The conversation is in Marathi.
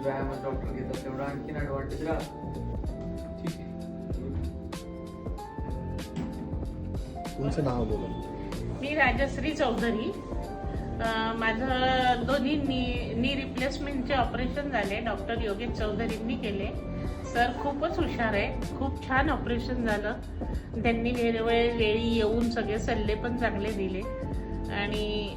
व्यायामात डॉक्टर घेतात तेवढं आणखीन ऍडव्हान्टेज राहतं. ठीक आहे. तुमचं नाव बोला. मी राजश्री चौधरी. माझं दोन्ही नी रिप्लेसमेंटचे ऑपरेशन झाले. डॉक्टर योगेश चौधरींनी केले. सर खूपच हुशार आहे. खूप छान ऑपरेशन झालं. त्यांनी वेळोवेळी येऊन सगळे सल्ले पण चांगले दिले आणि